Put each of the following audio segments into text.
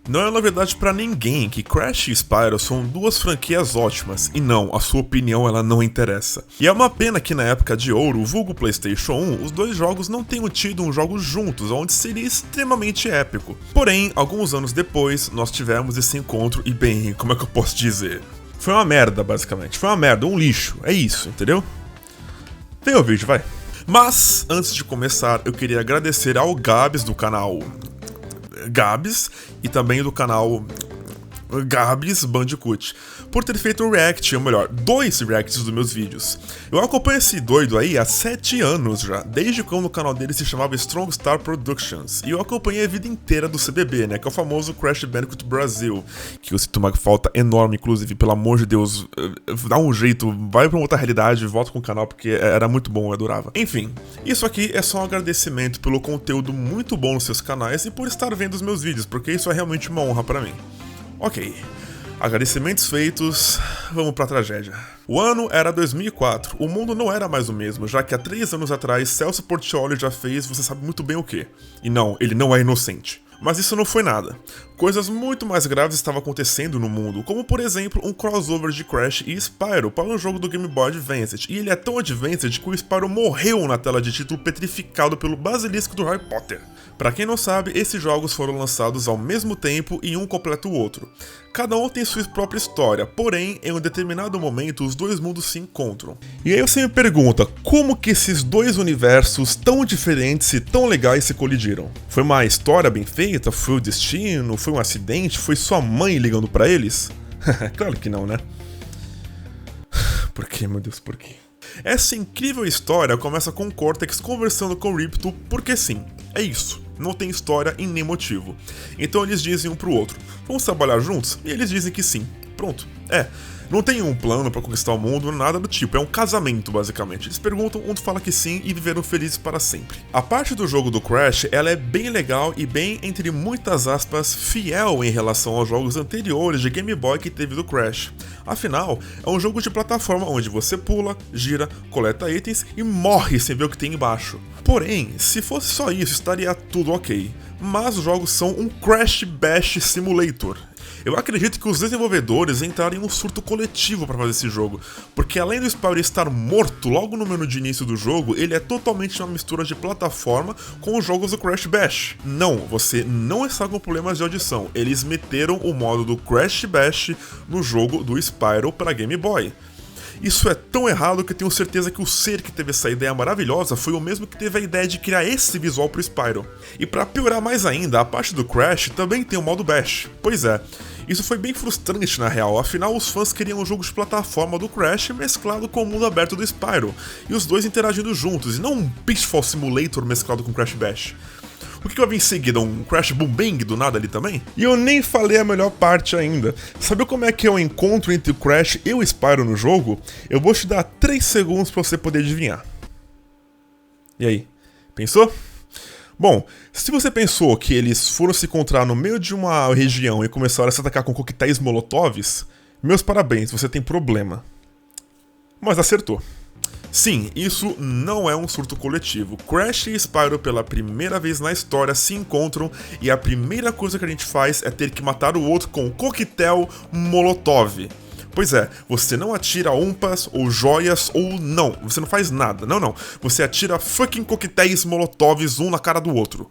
Não é novidade pra ninguém que Crash e Spyro são duas franquias ótimas, e não, a sua opinião ela não interessa. E é uma pena que na época de ouro, vulgo PlayStation 1, os dois jogos não tenham tido um jogo juntos, onde seria extremamente épico. Porém, alguns anos depois, nós tivemos esse encontro e bem, como é que eu posso dizer? Foi uma merda, basicamente. Foi uma merda, um lixo, é isso, entendeu? Vem o vídeo, vai. Mas, antes de começar, eu queria agradecer ao Gabs do canal Gabs e também do canal Gabs Bandicoot por ter feito um react, ou melhor, 2 reacts dos meus vídeos. Eu acompanho esse doido aí há 7 anos já, desde quando o canal dele se chamava Strong Star Productions, e eu acompanhei a vida inteira do CBB, né, que é o famoso Crash Bandicoot Brasil, que eu sinto uma falta enorme, inclusive, pelo amor de Deus, dá um jeito, vai pra uma outra realidade, volta com o canal, porque era muito bom, eu adorava. Enfim, isso aqui é só um agradecimento pelo conteúdo muito bom nos seus canais e por estar vendo os meus vídeos, porque isso é realmente uma honra pra mim. Ok, agradecimentos feitos, vamos pra tragédia. O ano era 2004, o mundo não era mais o mesmo, já que há 3 anos atrás Celso Portiolli já fez você sabe muito bem o que. E não, ele não é inocente. Mas isso não foi nada. Coisas muito mais graves estavam acontecendo no mundo, como por exemplo um crossover de Crash e Spyro para um jogo do Game Boy Advance, e ele é tão Advanced que o Spyro morreu na tela de título petrificado pelo basilisco do Harry Potter. Pra quem não sabe, esses jogos foram lançados ao mesmo tempo e um completa o outro. Cada um tem sua própria história, porém, em um determinado momento, os dois mundos se encontram. E aí você me pergunta, como que esses dois universos tão diferentes e tão legais se colidiram? Foi uma história bem feita? Foi o destino? Foi um acidente? Foi sua mãe ligando pra eles? Claro que não, né? Por que, meu Deus, por quê? Essa incrível história começa com o Cortex conversando com o Ripto, porque sim, é isso. Não tem história e nem motivo. Então eles dizem um pro outro, vamos trabalhar juntos? E eles dizem que sim. Pronto. Não tem um plano pra conquistar o mundo, nada do tipo, é um casamento basicamente. Eles perguntam, um fala que sim e viveram felizes para sempre. A parte do jogo do Crash, ela é bem legal e bem, entre muitas aspas, fiel em relação aos jogos anteriores de Game Boy que teve do Crash. Afinal, é um jogo de plataforma onde você pula, gira, coleta itens e morre sem ver o que tem embaixo. Porém, se fosse só isso, estaria tudo ok. Mas os jogos são um Crash Bash Simulator. Eu acredito que os desenvolvedores entraram em um surto coletivo para fazer esse jogo, porque além do Spyro estar morto logo no menu de início do jogo, ele é totalmente uma mistura de plataforma com os jogos do Crash Bash. Não, você não está com problemas de audição, eles meteram o modo do Crash Bash no jogo do Spyro para Game Boy. Isso é tão errado que eu tenho certeza que o ser que teve essa ideia maravilhosa foi o mesmo que teve a ideia de criar esse visual pro Spyro. E pra piorar mais ainda, a parte do Crash também tem o modo Bash. Pois é, isso foi bem frustrante na real, afinal os fãs queriam um jogo de plataforma do Crash mesclado com o mundo aberto do Spyro, e os dois interagindo juntos, e não um Pitfall Simulator mesclado com Crash Bash. O que vai vir em seguida? Um Crash Boom Bang do nada ali também? E eu nem falei a melhor parte ainda. Sabe como é que é o encontro entre o Crash e o Spyro no jogo? Eu vou te dar 3 segundos pra você poder adivinhar. E aí? Pensou? Bom, se você pensou que eles foram se encontrar no meio de uma região e começaram a se atacar com coquetéis molotovs, meus parabéns, você tem problema. Mas acertou. Sim, isso não é um surto coletivo. Crash e Spyro pela primeira vez na história se encontram e a primeira coisa que a gente faz é ter que matar o outro com um coquetel molotov. Pois é, você não atira umpas ou joias ou não, você não faz nada, não. Você atira fucking coquetéis molotovs um na cara do outro.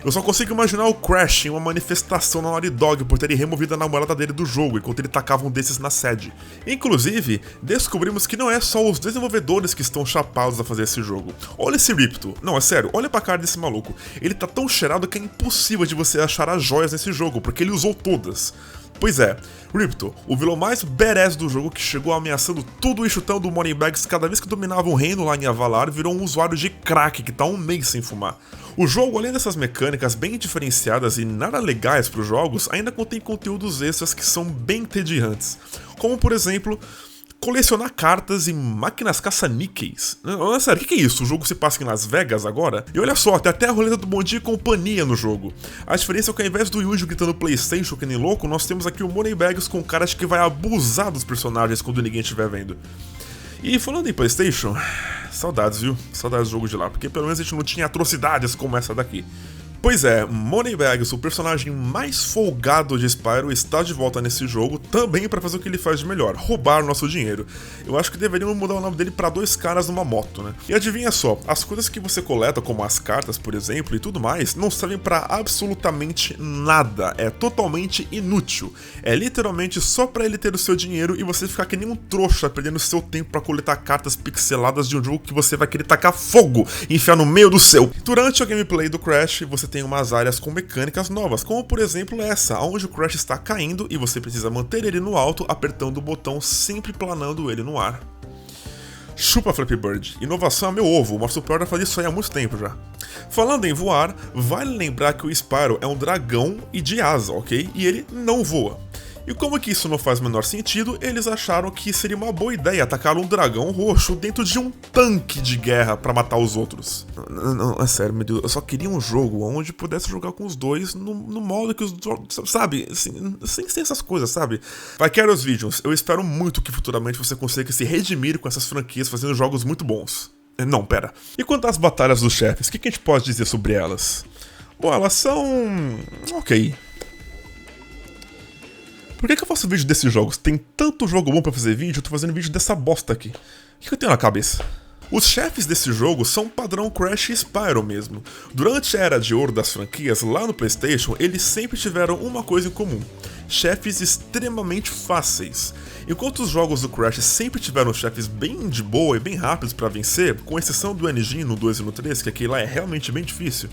Eu só consigo imaginar o Crash em uma manifestação na Naughty Dog por terem removido a namorada dele do jogo enquanto ele tacava um desses na sede. Inclusive, descobrimos que não é só os desenvolvedores que estão chapados a fazer esse jogo. Olha esse Ripto. Não, é sério, olha pra cara desse maluco. Ele tá tão cheirado que é impossível de você achar as joias nesse jogo, porque ele usou todas. Pois é, Ripto, o vilão mais badass do jogo que chegou ameaçando tudo e chutando Moneybags cada vez que dominava um reino lá em Avalar, virou um usuário de crack que tá um mês sem fumar. O jogo, além dessas mecânicas bem diferenciadas e nada legais para os jogos, ainda contém conteúdos extras que são bem entediantes, como por exemplo, colecionar cartas e máquinas caça-níqueis. Não, sério, o que é isso? O jogo se passa em Las Vegas agora? E olha só, tem até a roleta do Bom Dia e Companhia no jogo. A diferença é que ao invés do Yuji gritando PlayStation que nem louco, nós temos aqui o Moneybags com cara de que vai abusar dos personagens quando ninguém estiver vendo. E falando em PlayStation, saudades, viu? Saudades do jogo de lá, porque pelo menos a gente não tinha atrocidades como essa daqui. Pois é, Moneybags, o personagem mais folgado de Spyro, está de volta nesse jogo, também para fazer o que ele faz de melhor, roubar nosso dinheiro. Eu acho que deveriam mudar o nome dele para dois caras numa moto, né? E adivinha só, as coisas que você coleta, como as cartas, por exemplo, e tudo mais, não servem para absolutamente nada, é totalmente inútil. É literalmente só para ele ter o seu dinheiro e você ficar que nem um trouxa perdendo seu tempo para coletar cartas pixeladas de um jogo que você vai querer tacar fogo e enfiar no meio do céu. Durante a gameplay do Crash, você tem umas áreas com mecânicas novas, como por exemplo essa, onde o Crash está caindo e você precisa manter ele no alto, apertando o botão, sempre planando ele no ar. Chupa Flappy Bird, inovação é meu ovo, o Marsupilor já faz isso aí há muito tempo já. Falando em voar, vale lembrar que o Spyro é um dragão e de asa, ok? E ele não voa. E como que isso não faz o menor sentido, eles acharam que seria uma boa ideia atacar um dragão roxo dentro de um tanque de guerra pra matar os outros. Não, é sério, meu Deus, eu só queria um jogo onde pudesse jogar com os dois no modo que os jogos, sabe, assim, sem ser essas coisas, sabe? Vicarious Visions, eu espero muito que futuramente você consiga se redimir com essas franquias fazendo jogos muito bons. Não, pera. E quanto às batalhas dos chefes, o que a gente pode dizer sobre elas? Bom, elas são... ok. Por que eu faço vídeo desses jogos? Tem tanto jogo bom pra fazer vídeo, eu tô fazendo vídeo dessa bosta aqui. O que eu tenho na cabeça? Os chefes desse jogo são padrão Crash e Spyro mesmo. Durante a era de ouro das franquias, lá no PlayStation, eles sempre tiveram uma coisa em comum: chefes extremamente fáceis. Enquanto os jogos do Crash sempre tiveram chefes bem de boa e bem rápidos pra vencer, com exceção do NG no 2 e no 3, que aquele lá é realmente bem difícil,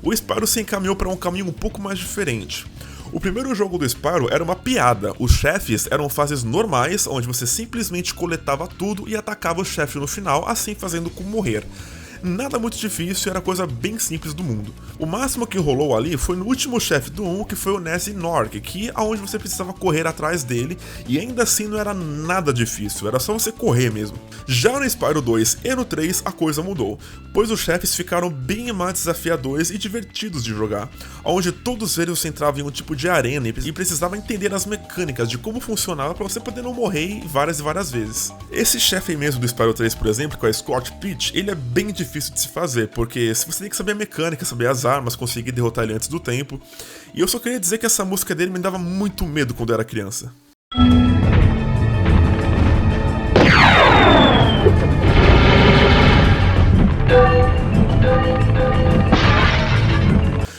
o Spyro se encaminhou para um caminho um pouco mais diferente. O primeiro jogo do Spyro era uma piada, os chefes eram fases normais, onde você simplesmente coletava tudo e atacava o chefe no final, assim fazendo com morrer. Nada muito difícil, era a coisa bem simples do mundo. O máximo que rolou ali foi no último chefe do 1, que foi o Nessie Nork, que aonde você precisava correr atrás dele, e ainda assim não era nada difícil, era só você correr mesmo. Já no Spyro 2 e no 3 a coisa mudou, pois os chefes ficaram bem mais desafiadores e divertidos de jogar, onde todos eles você entrava em um tipo de arena e precisava entender as mecânicas de como funcionava para você poder não morrer várias e várias vezes. Esse chefe aí mesmo do Spyro 3, por exemplo, com a Scorch Peach, ele é bem difícil de se fazer, porque você tem que saber a mecânica, saber as armas, conseguir derrotar ele antes do tempo. E eu só queria dizer que essa música dele me dava muito medo quando eu era criança.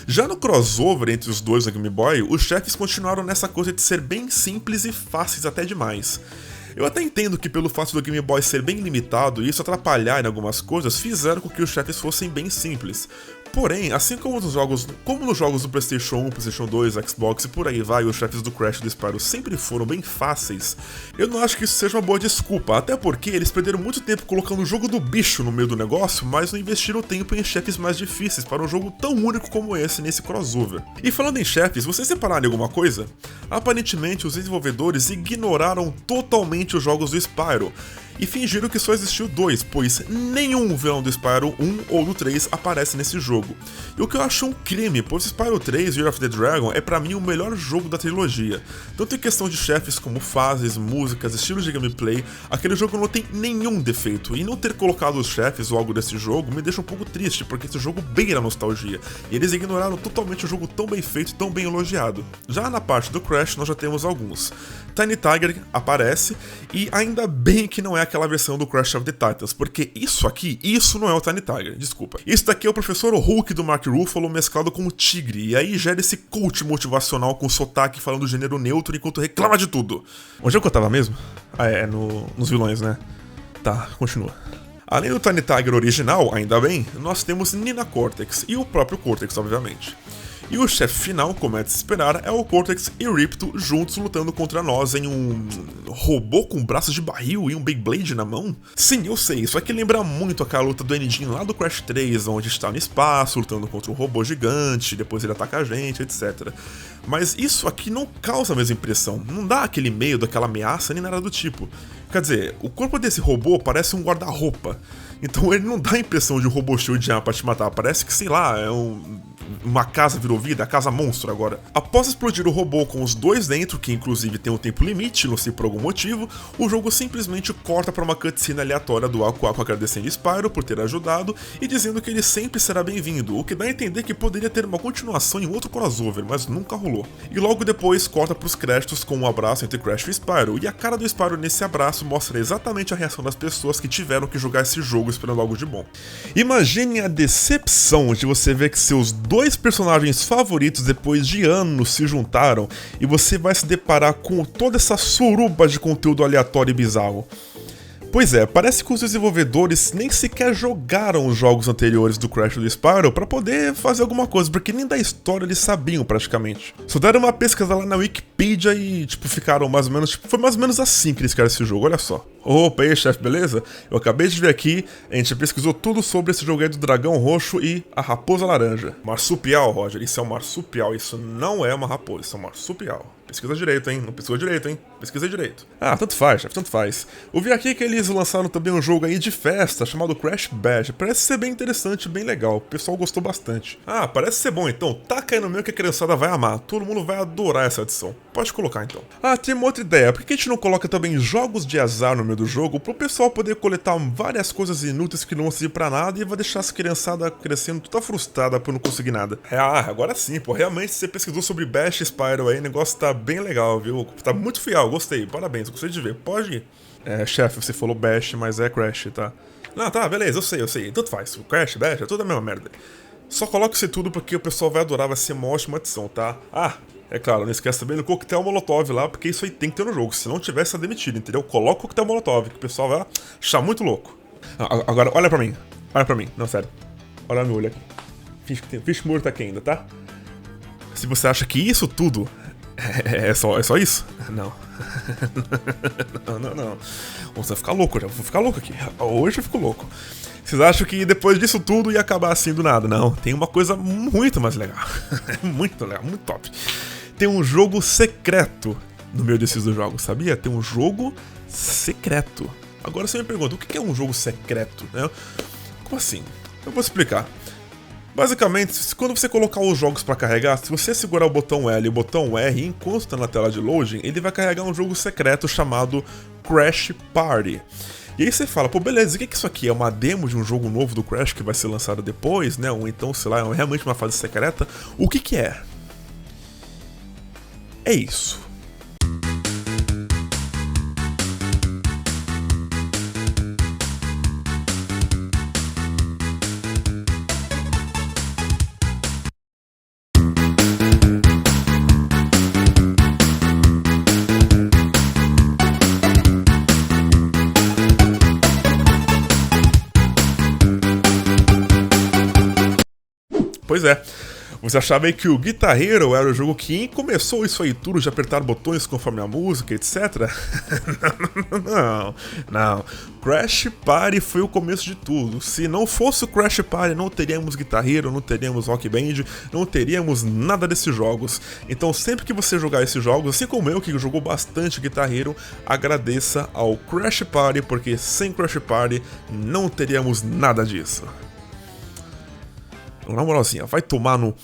Já no crossover entre os dois no Game Boy, os chefes continuaram nessa coisa de ser bem simples e fáceis até demais. Eu até entendo que pelo fato do Game Boy ser bem limitado e isso atrapalhar em algumas coisas, fizeram com que os chefes fossem bem simples. Porém, assim como nos jogos do PlayStation 1, PlayStation 2, Xbox e por aí vai, os chefes do Crash e do Spyro sempre foram bem fáceis, eu não acho que isso seja uma boa desculpa, até porque eles perderam muito tempo colocando o jogo do bicho no meio do negócio, mas não investiram tempo em chefes mais difíceis para um jogo tão único como esse nesse crossover. E falando em chefes, vocês separaram alguma coisa? Aparentemente, os desenvolvedores ignoraram totalmente os jogos do Spyro e fingiram que só existiu dois, pois nenhum vilão do Spyro 1 ou do 3 aparece nesse jogo. E o que eu acho um crime, pois Spyro 3 Year of the Dragon é pra mim o melhor jogo da trilogia. Tanto em questão de chefes como fases, músicas, estilos de gameplay, aquele jogo não tem nenhum defeito, e não ter colocado os chefes ou algo desse jogo me deixa um pouco triste, porque esse jogo beira a nostalgia, e eles ignoraram totalmente o jogo tão bem feito e tão bem elogiado. Já na parte do Crash nós já temos alguns. Tiny Tiger aparece, e ainda bem que não é aquela versão do Crash of the Titans, porque isso não é o Tiny Tiger, desculpa. Isso daqui é o Professor Hulk do Mark Ruffalo mesclado com o Tigre, e aí gera esse coach motivacional com sotaque falando do gênero neutro enquanto reclama de tudo. Onde é que eu tava mesmo? Ah, é, nos vilões, né? Tá, continua. Além do Tiny Tiger original, ainda bem, nós temos Nina Cortex, e o próprio Cortex, obviamente. E o chefe final, como é de se esperar, é o Cortex e Ripto juntos lutando contra nós em um robô com braços de barril e um Beyblade na mão? Sim, eu sei, isso aqui lembra muito aquela luta do N-Gin lá do Crash 3, onde está no espaço, lutando contra um robô gigante, depois ele ataca a gente, etc. Mas isso aqui não causa a mesma impressão, não dá aquele medo, aquela ameaça, nem nada do tipo. Quer dizer, o corpo desse robô parece um guarda-roupa. Então ele não dá a impressão de um robô cheio de arma pra te matar. Parece que, sei lá, é uma casa virou vida, a casa monstro agora. Após explodir o robô com os dois dentro, que inclusive tem um tempo limite, não sei por algum motivo, o jogo simplesmente corta para uma cutscene aleatória do Aku Aku agradecendo Spyro por ter ajudado e dizendo que ele sempre será bem-vindo, o que dá a entender que poderia ter uma continuação em outro crossover, mas nunca rolou. E logo depois corta pros créditos com um abraço entre Crash e Spyro, e a cara do Spyro nesse abraço mostra exatamente a reação das pessoas que tiveram que jogar esse jogo esperando algo de bom. Imagine a decepção de você ver que seus dois personagens favoritos depois de anos se juntaram e você vai se deparar com toda essa suruba de conteúdo aleatório e bizarro. Pois é, parece que os desenvolvedores nem sequer jogaram os jogos anteriores do Crash e do Spyro pra poder fazer alguma coisa, porque nem da história eles sabiam praticamente. Só deram uma pesquisa lá na Wikipedia e, ficaram mais ou menos, foi mais ou menos assim que eles criaram esse jogo, olha só. Opa, e aí, chefe, beleza? Eu acabei de ver aqui, a gente pesquisou tudo sobre esse jogo aí do dragão roxo e a raposa laranja. Marsupial, Roger, isso é um marsupial, isso não é uma raposa, isso é um marsupial. Pesquisa direito, hein? Não pesquisa direito, hein? Pesquisa direito. Ah, tanto faz, chefe, tanto faz. Eu vi aqui que eles lançaram também um jogo aí de festa chamado Crash Bash. Parece ser bem interessante, bem legal. O pessoal gostou bastante. Ah, parece ser bom então. Taca aí no meio que a criançada vai amar. Todo mundo vai adorar essa edição. Pode colocar então. Ah, tem uma outra ideia. Por que a gente não coloca também jogos de azar no meio do jogo pro pessoal poder coletar várias coisas inúteis que não vão servir pra nada e vai deixar essa criançada crescendo toda frustrada por não conseguir nada? Ah, agora sim, pô. Realmente você pesquisou sobre Bash e Spyro aí, o negócio tá bem legal, viu? Tá muito fiel, gostei, parabéns, gostei de ver, pode ir. É, chefe, você falou Bash, mas é Crash, tá? Não, tá, beleza, eu sei, tanto faz. O Crash, Bash, é tudo a mesma merda. Só coloque isso tudo porque o pessoal vai adorar, vai ser uma ótima adição, tá? Ah, é claro, não esquece também do coquetel molotov lá, porque isso aí tem que ter no jogo, se não tivesse tá demitido, entendeu? Coloca o coquetel molotov, que o pessoal vai achar muito louco. Agora, olha pra mim, não, sério. Olha no meu olho aqui. Finge que o meu olho tá aqui ainda, tá? Se você acha que isso tudo é só isso? Não. não. Você vai ficar louco, já vou ficar louco aqui. Hoje eu fico louco. Vocês acham que depois disso tudo ia acabar assim do nada? Não, tem uma coisa muito mais legal. Muito legal, muito top. Tem um jogo secreto no meio desses dois jogos, sabia? Tem um jogo secreto. Agora você me pergunta, o que é um jogo secreto? Né? Como assim? Eu vou explicar. Basicamente, quando você colocar os jogos pra carregar, se você segurar o botão L e o botão R enquanto está na tela de loading, ele vai carregar um jogo secreto chamado Crash Party. E aí você fala, pô, beleza, o que é isso aqui? É uma demo de um jogo novo do Crash que vai ser lançado depois, né? Ou então, sei lá, é realmente uma fase secreta? O que é? É isso. Pois é, você achava aí que o Guitar Hero era o jogo que começou isso aí tudo de apertar botões conforme a música, etc? Não. Crash Party foi o começo de tudo. Se não fosse o Crash Party, não teríamos Guitar Hero, não teríamos Rock Band, não teríamos nada desses jogos. Então sempre que você jogar esses jogos, assim como eu que jogou bastante Guitar Hero, agradeça ao Crash Party, porque sem Crash Party não teríamos nada disso. Na moralzinha, vai tomar no...